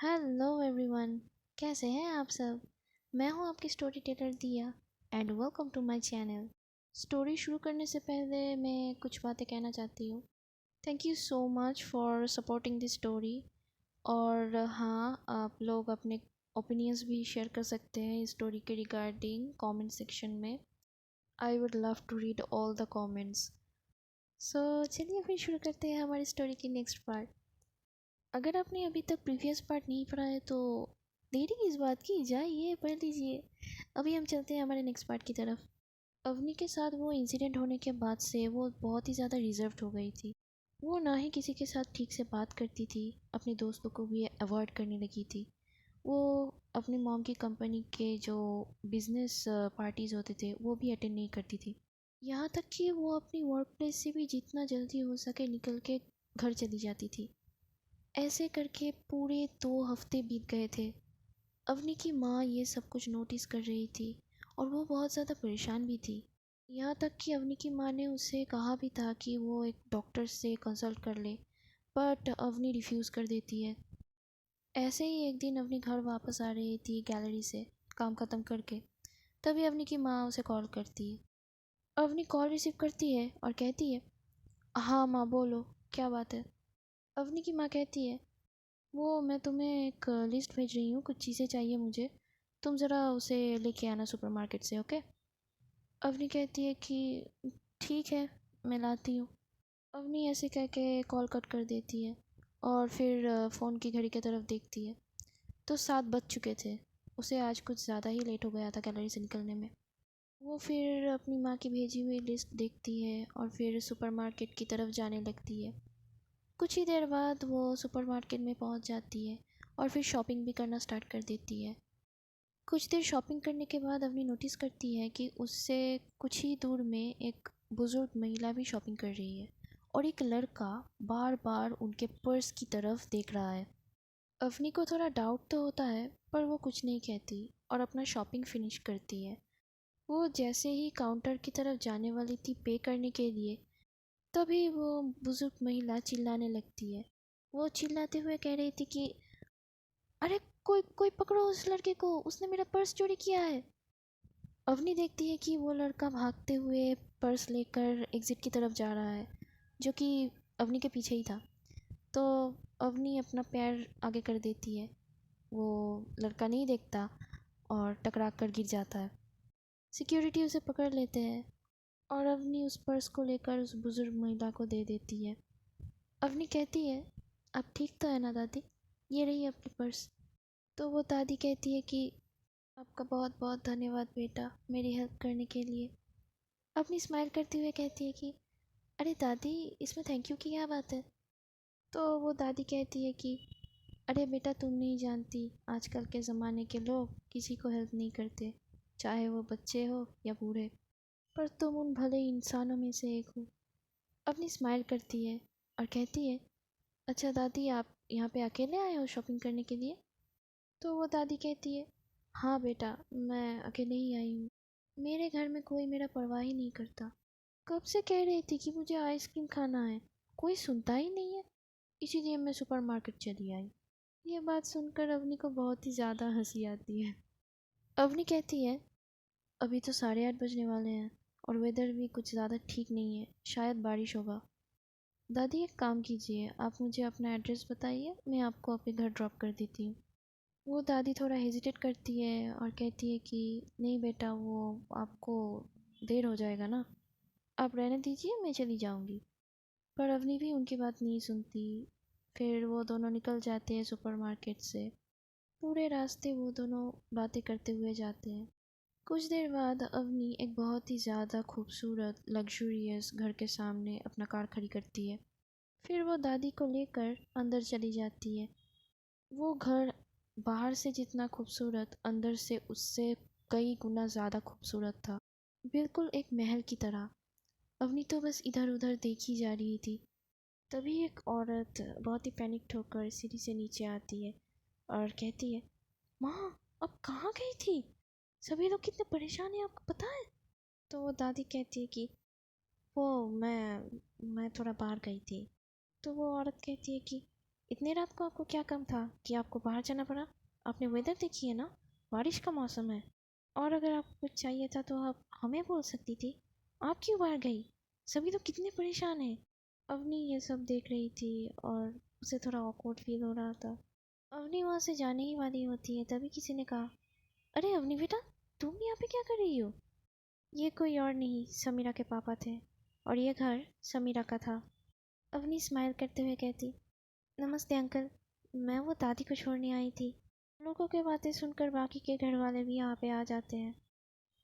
Hello everyone. कैसे हैं आप सब? मैं हूं आपकी storyteller Diya and welcome to my channel. Story शुरू करने से पहले मैं कुछ बातें कहना चाहती हूँ। Thank you so much for supporting this story. और हाँ, आप लोग अपने ओपिनियंस भी शेयर कर सकते हैं इस स्टोरी के रिगार्डिंग कमेंट सेक्शन में। I would love to read all the comments. So चलिए फिर शुरू करते हैं हमारी स्टोरी की नेक्स्ट पार्ट। अगर आपने अभी तक प्रीवियस पार्ट नहीं पढ़ा है तो देरी किस बात की, जाइए पढ़ लीजिए। अभी हम चलते हैं हमारे नेक्स्ट पार्ट की तरफ। अवनी के साथ वो इंसिडेंट होने के बाद से वो बहुत ही ज़्यादा रिजर्व्ड हो गई थी। वो ना ही किसी के साथ ठीक से बात करती थी, अपने दोस्तों को भी अवॉइड करने लगी थी। वो अपनी मॉम की कंपनी के जो बिजनेस पार्टीज़ होते थे वो भी अटेंड नहीं करती थी। यहाँ तक कि वो अपनी वर्क प्लेस से भी जितना जल्दी हो सके निकल के घर चली जाती थी। ऐसे करके पूरे 2 हफ्ते बीत गए थे। अवनी की माँ ये सब कुछ नोटिस कर रही थी और वो बहुत ज़्यादा परेशान भी थी। यहाँ तक कि अवनी की माँ ने उसे कहा भी था कि वो एक डॉक्टर से कंसल्ट कर ले, बट अवनी रिफ्यूज़ कर देती है। ऐसे ही एक दिन अवनी घर वापस आ रही थी गैलरी से काम ख़त्म करके, तभी अवनी की माँ उसे कॉल करती है। अवनी कॉल रिसीव करती है और कहती है, हाँ माँ बोलो, क्या बात है। अवनी की माँ कहती है, वो मैं तुम्हें एक लिस्ट भेज रही हूँ, कुछ चीज़ें चाहिए मुझे, तुम ज़रा उसे लेके आना सुपरमार्केट से, ओके। अवनी कहती है कि ठीक है, मैं लाती हूँ। अवनी ऐसे कह के कॉल कट कर देती है और फिर फ़ोन की घड़ी की तरफ देखती है तो 7 बज चुके थे। उसे आज कुछ ज़्यादा ही लेट हो गया था गैलरी से निकलने में। वो फिर अपनी माँ की भेजी हुई लिस्ट देखती है और फिर सुपरमार्केट की तरफ जाने लगती है। कुछ ही देर बाद वो सुपरमार्केट में पहुंच जाती है और फिर शॉपिंग भी करना स्टार्ट कर देती है। कुछ देर शॉपिंग करने के बाद अवनी नोटिस करती है कि उससे कुछ ही दूर में एक बुज़ुर्ग महिला भी शॉपिंग कर रही है और एक लड़का बार बार उनके पर्स की तरफ देख रहा है। अवनी को थोड़ा डाउट तो होता है पर वो कुछ नहीं कहती और अपना शॉपिंग फिनिश करती है। वो जैसे ही काउंटर की तरफ जाने वाली थी पे करने के लिए, तभी वो बुजुर्ग महिला चिल्लाने लगती है। वो चिल्लाते हुए कह रही थी कि अरे कोई कोई पकड़ो उस लड़के को, उसने मेरा पर्स चोरी किया है। अवनी देखती है कि वो लड़का भागते हुए पर्स लेकर एग्जिट की तरफ जा रहा है, जो कि अवनी के पीछे ही था। तो अवनी अपना पैर आगे कर देती है। वो लड़का नहीं देखता और टकरा कर गिर जाता है। सिक्योरिटी उसे पकड़ लेते हैं और अवनी उस पर्स को लेकर उस बुजुर्ग महिला को दे देती है। अवनी कहती है, अब ठीक तो है ना दादी, ये रही आपकी पर्स। तो वो दादी कहती है कि आपका बहुत बहुत धन्यवाद बेटा, मेरी हेल्प करने के लिए। अपनी स्माइल करते हुए कहती है कि अरे दादी, इसमें थैंक यू की क्या बात है। तो वो दादी कहती है कि अरे बेटा, तुम नहीं जानती, आजकल के ज़माने के लोग किसी को हेल्प नहीं करते, चाहे वो बच्चे हो या बूढ़े, पर तुम उन भले इंसानों में से एक हो। अपनी स्माइल करती है और कहती है, अच्छा दादी, आप यहाँ पे अकेले आए हो शॉपिंग करने के लिए? तो वो दादी कहती है, हाँ बेटा, मैं अकेले ही आई हूँ, मेरे घर में कोई मेरा परवाह ही नहीं करता। कब से कह रही थी कि मुझे आइसक्रीम खाना है, कोई सुनता ही नहीं है, इसीलिए मैं सुपरमार्केट चली आई। ये बात सुनकर अवनी को बहुत ही ज़्यादा हंसी आती है। अवनी कहती है, अभी तो 8:30 बजने वाले हैं और वेदर भी कुछ ज़्यादा ठीक नहीं है, शायद बारिश होगा। दादी एक काम कीजिए, आप मुझे अपना एड्रेस बताइए, मैं आपको आपके घर ड्रॉप कर देती हूँ। वो दादी थोड़ा हेजिटेट करती है और कहती है कि नहीं बेटा, वो आपको देर हो जाएगा ना, आप रहने दीजिए, मैं चली जाऊंगी। पर अवनी भी उनकी बात नहीं सुनती। फिर वो दोनों निकल जाते हैं सुपरमार्केट से। पूरे रास्ते वो दोनों बातें करते हुए जाते हैं। कुछ देर बाद अवनी एक बहुत ही ज़्यादा खूबसूरत लग्जूरियस घर के सामने अपना कार खड़ी करती है। फिर वो दादी को लेकर अंदर चली जाती है। वो घर बाहर से जितना खूबसूरत, अंदर से उससे कई गुना ज़्यादा खूबसूरत था, बिल्कुल एक महल की तरह। अवनी तो बस इधर उधर देखी जा रही थी। तभी एक औरत बहुत ही पैनिक होकर सीढ़ी से नीचे आती है और कहती है, माँ, अब कहाँ गई थी? सभी लोग कितने परेशान हैं, आपको पता है? तो वो दादी कहती है कि वो मैं थोड़ा बाहर गई थी। तो वो औरत कहती है कि इतने रात को आपको क्या काम था कि आपको बाहर जाना पड़ा? आपने वेदर देखी है ना, बारिश का मौसम है। और अगर आपको कुछ चाहिए था तो आप हमें बोल सकती थी। आप क्यों बाहर गई? सभी तो कितने परेशान हैं। अवनी ये सब देख रही थी और उसे थोड़ा ऑकवर्ड फील हो रहा था। अवनी वहाँ से जाने ही वाली होती है, तभी किसी ने कहा, अरे अवनी बेटा, तुम यहाँ पे क्या कर रही हो? ये कोई और नहीं, समीरा के पापा थे और ये घर समीरा का था। अवनी स्माइल करते हुए कहती, नमस्ते अंकल, मैं वो दादी को छोड़ने आई थी। लोगों की बातें सुनकर बाकी के घर वाले भी यहाँ पे आ जाते हैं,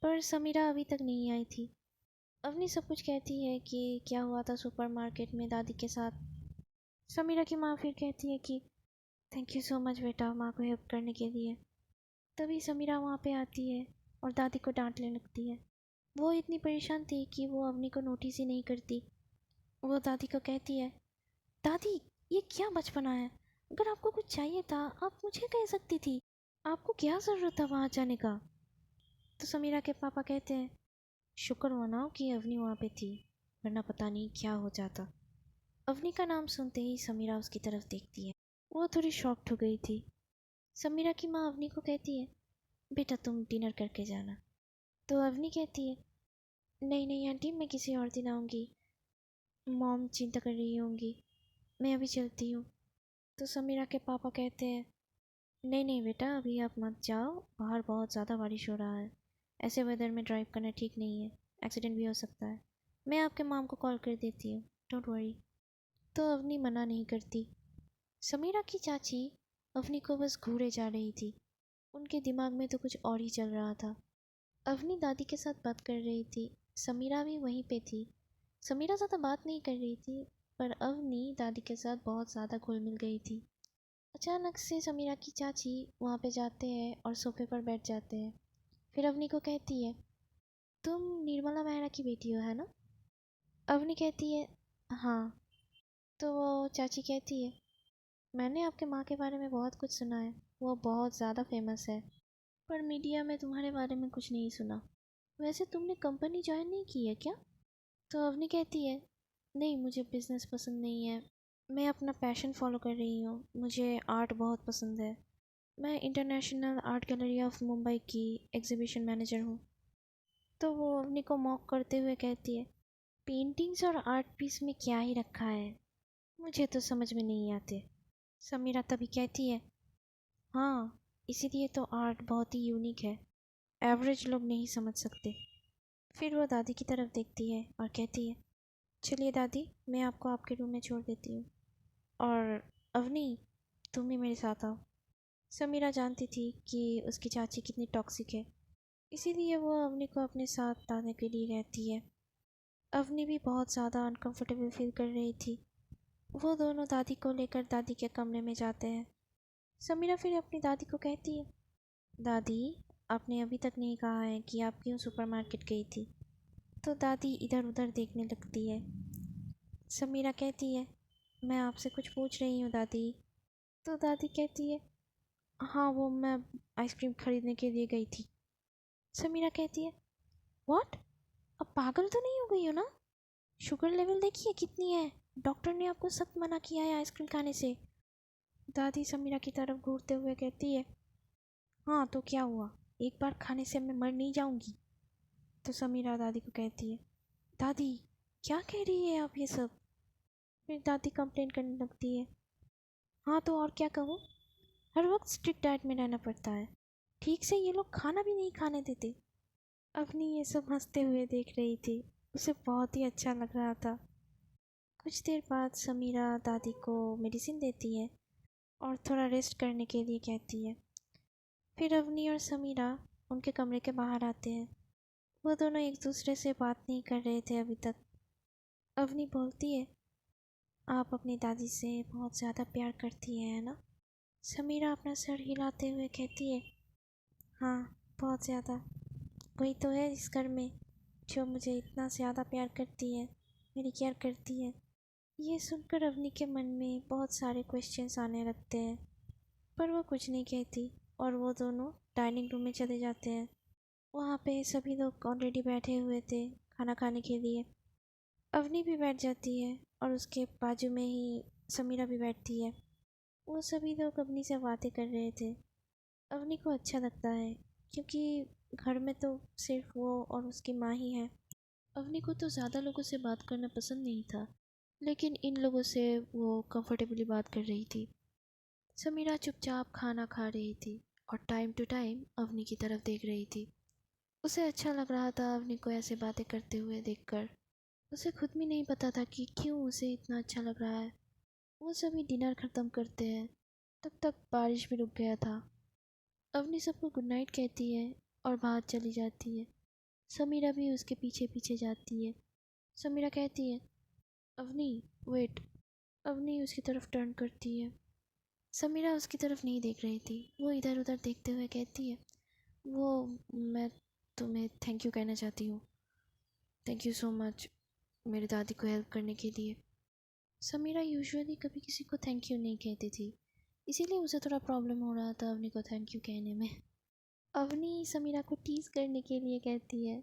पर समीरा अभी तक नहीं आई थी। अवनी सब कुछ कहती है कि क्या हुआ था सुपरमार्केट में दादी के साथ। समीरा की माँ फिर कहती है कि थैंक यू सो मच बेटा माँ को हेल्प करने के लिए। तभी समीरा वहाँ पे आती है और दादी को डांटने लगती है। वो इतनी परेशान थी कि वो अवनी को नोटिस ही नहीं करती। वो दादी को कहती है, दादी ये क्या बचपना है, अगर आपको कुछ चाहिए था आप मुझे कह सकती थी, आपको क्या ज़रूरत था वहाँ जाने का? तो समीरा के पापा कहते हैं, शुक्र मनाओ कि अवनी वहाँ पे थी, वरना पता नहीं क्या हो जाता। अवनी का नाम सुनते ही समीरा उसकी तरफ देखती है। वो थोड़ी शॉक्ड हो गई थी। समीरा की माँ अवनी को कहती है, बेटा तुम डिनर करके जाना। तो अवनी कहती है, नहीं नहीं आंटी, मैं किसी और दिन आऊँगी, मॉम चिंता कर रही होंगी, मैं अभी चलती हूँ। तो समीरा के पापा कहते हैं, नहीं नहीं बेटा अभी आप मत जाओ, बाहर बहुत ज़्यादा बारिश हो रहा है, ऐसे वेदर में ड्राइव करना ठीक नहीं है, एक्सीडेंट भी हो सकता है, मैं आपके मॉम को कॉल कर देती हूँ, डोंट वरी। तो अवनी मना नहीं करती। समीरा की चाची अवनी को बस घूरे जा रही थी, उनके दिमाग में तो कुछ और ही चल रहा था। अवनी दादी के साथ बात कर रही थी, समीरा भी वहीं पे थी। समीरा ज़्यादा बात नहीं कर रही थी, पर अवनी दादी के साथ बहुत ज़्यादा घुल मिल गई थी। अचानक से समीरा की चाची वहाँ पे जाते हैं और सोफे पर बैठ जाते हैं। फिर अवनी को कहती है, तुम निर्मला मेहरा की बेटी हो है ना? अवनी कहती है, हाँ। तो वो चाची कहती है, मैंने आपके माँ के बारे में बहुत कुछ सुना है, वो बहुत ज़्यादा फेमस है, पर मीडिया में तुम्हारे बारे में कुछ नहीं सुना। वैसे तुमने कंपनी ज्वाइन नहीं की है क्या? तो अवनी कहती है, नहीं मुझे बिज़नेस पसंद नहीं है, मैं अपना पैशन फॉलो कर रही हूँ, मुझे आर्ट बहुत पसंद है, मैं international art gallery of Mumbai की एग्जीबिशन मैनेजर हूँ। तो वो अवनी को मॉक करते हुए कहती है, पेंटिंग्स और आर्ट पीस में क्या ही रखा है, मुझे तो समझ में नहीं आते। समीरा तभी कहती है, हाँ इसीलिए तो आर्ट बहुत ही यूनिक है, एवरेज लोग नहीं समझ सकते। फिर वो दादी की तरफ देखती है और कहती है, चलिए दादी मैं आपको आपके रूम में छोड़ देती हूँ, और अवनी तुम भी मेरे साथ आओ। समीरा जानती थी कि उसकी चाची कितनी टॉक्सिक है, इसीलिए वो अवनी को अपने साथ लाने के लिए रहती है। अवनी भी बहुत ज़्यादा अनकंफर्टेबल फील कर रही थी। वो दोनों दादी को लेकर दादी के कमरे में जाते हैं। समीरा फिर अपनी दादी को कहती है, दादी आपने अभी तक नहीं कहा है कि आप क्यों सुपरमार्केट गई थी। तो दादी इधर उधर देखने लगती है। समीरा कहती है, मैं आपसे कुछ पूछ रही हूँ दादी। तो दादी कहती है, हाँ वो मैं आइसक्रीम खरीदने के लिए गई थी। समीरा कहती है, व्हाट, अब पागल तो नहीं हो गई हो ना? शुगर लेवल देखिए कितनी है, डॉक्टर ने आपको सख्त मना किया है आइसक्रीम खाने से। दादी समीरा की तरफ घूरते हुए कहती है, हाँ तो क्या हुआ, एक बार खाने से मैं मर नहीं जाऊंगी। तो समीरा दादी को कहती है, दादी क्या कह रही है आप ये सब? फिर दादी कंप्लेन करने लगती है, हाँ तो और क्या कहूँ, हर वक्त स्ट्रिक्ट डाइट में रहना पड़ता है, ठीक से ये लोग खाना भी नहीं खाने देते। अपनी ये सब हंसते हुए देख रही थी, उसे बहुत ही अच्छा लग रहा था। कुछ देर बाद समीरा दादी को मेडिसिन देती है और थोड़ा रेस्ट करने के लिए कहती है। फिर अवनी और समीरा उनके कमरे के बाहर आते हैं। वो दोनों एक दूसरे से बात नहीं कर रहे थे अभी तक। अवनी बोलती है, आप अपनी दादी से बहुत ज़्यादा प्यार करती हैं है ना? समीरा अपना सर हिलाते हुए कहती है, हाँ बहुत ज़्यादा, वही तो है इस घर में जो मुझे इतना ज़्यादा प्यार करती है, मेरी केयर करती है। ये सुनकर अवनी के मन में बहुत सारे क्वेश्चंस आने लगते हैं, पर वो कुछ नहीं कहती और वो दोनों डाइनिंग रूम में चले जाते हैं। वहाँ पे सभी लोग ऑलरेडी बैठे हुए थे खाना खाने के लिए। अवनी भी बैठ जाती है और उसके बाजू में ही समीरा भी बैठती है। वो सभी लोग अवनी से बातें कर रहे थे। अवनी को अच्छा लगता है क्योंकि घर में तो सिर्फ वो और उसकी माँ ही है। अवनी को तो ज़्यादा लोगों से बात करना पसंद नहीं था, लेकिन इन लोगों से वो कंफर्टेबली बात कर रही थी। समीरा चुपचाप खाना खा रही थी और टाइम टू टाइम अवनी की तरफ देख रही थी। उसे अच्छा लग रहा था अवनी को ऐसे बातें करते हुए देखकर। उसे खुद भी नहीं पता था कि क्यों उसे इतना अच्छा लग रहा है। वो सभी डिनर ख़त्म करते हैं, तब तक बारिश भी रुक गया था। अवनी सबको गुड नाइट कहती है और बाहर चली जाती है। समीरा भी उसके पीछे पीछे जाती है। समीरा कहती है, अवनी वेट। अवनी उसकी तरफ टर्न करती है। समीरा उसकी तरफ नहीं देख रही थी। वो इधर उधर देखते हुए कहती है, वो मैं तुम्हें थैंक यू कहना चाहती हूँ। थैंक यू सो मच मेरी दादी को हेल्प करने के लिए। समीरा यूजुअली कभी किसी को थैंक यू नहीं कहती थी, इसीलिए उसे थोड़ा प्रॉब्लम हो रहा था अवनी को थैंक यू कहने में। अवनी समीरा को टीज़ करने के लिए कहती है,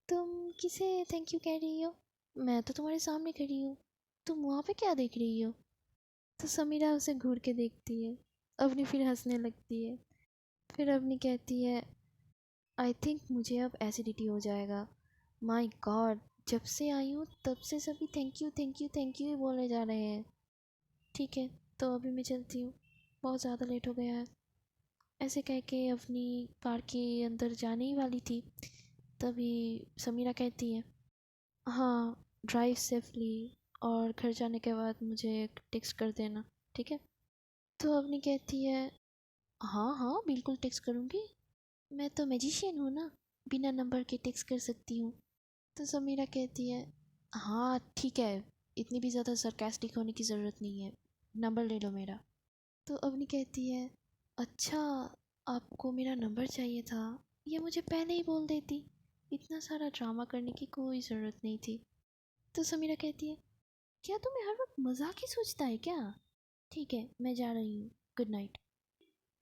तुम किसे थैंक यू कह रही हो? मैं तो तुम्हारे सामने खड़ी हूँ, तुम वहाँ पे क्या देख रही हो? तो समीरा उसे घूर के देखती है। अवनी फिर हंसने लगती है। फिर अवनी कहती है, आई थिंक मुझे अब एसिडिटी हो जाएगा। माय गॉड, जब से आई हूँ तब से सभी thank you thank you thank you ही बोले जा रहे हैं। ठीक है, तो अभी मैं चलती हूँ, बहुत ज़्यादा लेट हो गया है। ऐसे कह के अपनी कार के अंदर जाने ही वाली थी, तभी समीरा कहती है, हाँ ड्राइव सेफली, और घर जाने के बाद मुझे एक टेक्स्ट कर देना, ठीक है? तो अवनी कहती है, हाँ हाँ बिल्कुल टेक्स्ट करूँगी, मैं तो मैजिशियन हूँ ना, बिना नंबर के टेक्स्ट कर सकती हूँ। तो समीरा कहती है, हाँ ठीक है, इतनी भी ज़्यादा सरकास्टिक होने की ज़रूरत नहीं है, नंबर ले लो मेरा। तो अवनी कहती है, अच्छा आपको मेरा नंबर चाहिए था, ये मुझे पहले ही बोल देती, इतना सारा ड्रामा करने की कोई ज़रूरत नहीं थी। तो समीरा कहती है, क्या तुम्हें हर वक्त मजाक ही सोचता है क्या? ठीक है मैं जा रही हूँ, गुड नाइट।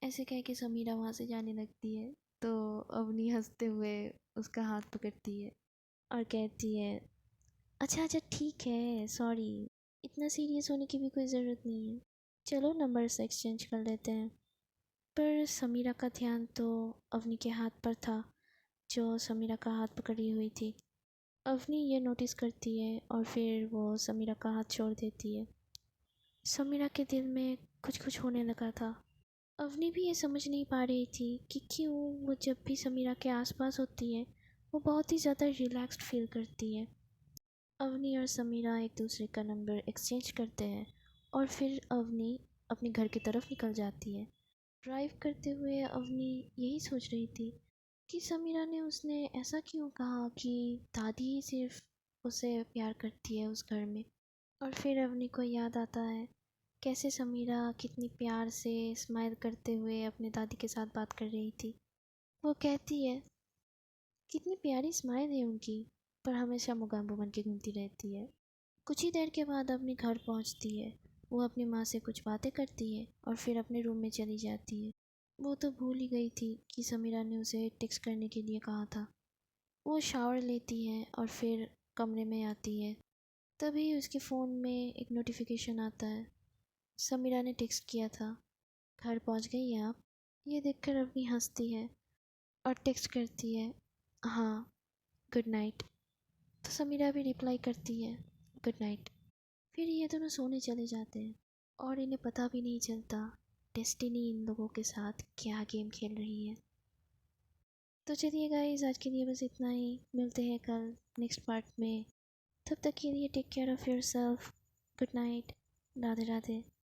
ऐसे कह के समीरा वहाँ से जाने लगती है। तो अवनी हंसते हुए उसका हाथ पकड़ती है और कहती है, अच्छा अच्छा ठीक है, सॉरी, इतना सीरियस होने की भी कोई ज़रूरत नहीं है, चलो नंबर्स एक्सचेंज कर लेते हैं। पर समीरा का ध्यान तो अवनी के हाथ पर था, जो समीरा का हाथ पकड़ी हुई थी। अवनी ये नोटिस करती है और फिर वो समीरा का हाथ छोड़ देती है। समीरा के दिल में कुछ कुछ होने लगा था। अवनी भी ये समझ नहीं पा रही थी कि क्यों वो जब भी समीरा के आसपास होती है वो बहुत ही ज़्यादा रिलैक्स्ड फील करती है। अवनी और समीरा एक दूसरे का नंबर एक्सचेंज करते हैं और फिर अवनी अपने घर की तरफ निकल जाती है। ड्राइव करते हुए अवनी यही सोच रही थी कि समीरा ने उसने ऐसा क्यों कहा कि दादी ही सिर्फ उसे प्यार करती है उस घर में। और फिर अवनी को याद आता है कैसे समीरा कितनी प्यार से स्माइल करते हुए अपने दादी के साथ बात कर रही थी। वो कहती है, कितनी प्यारी स्माइल है उनकी, पर हमेशा मोगैम्बो बन के घूमती रहती है। कुछ ही देर के बाद अपने घर पहुंचती है। वो अपनी माँ से कुछ बातें करती है और फिर अपने रूम में चली जाती है। वो तो भूल ही गई थी कि समीरा ने उसे टेक्स्ट करने के लिए कहा था। वो शावर लेती है और फिर कमरे में आती है। तभी उसके फ़ोन में एक नोटिफिकेशन आता है। समीरा ने टेक्स्ट किया था, घर पहुंच गई हैं आप? ये देखकर अवनी हंसती है और टेक्स्ट करती है, हाँ गुड नाइट। तो समीरा भी रिप्लाई करती है, गुड नाइट। फिर ये दोनों सोने चले जाते हैं और इन्हें पता भी नहीं चलता डेस्टिनी इन लोगों के साथ क्या गेम खेल रही है। तो चलिए गाइस, आज के लिए बस इतना ही। मिलते हैं कल नेक्स्ट पार्ट में। तब तक के लिए take care of yourself. Good night. Radhe Radhe.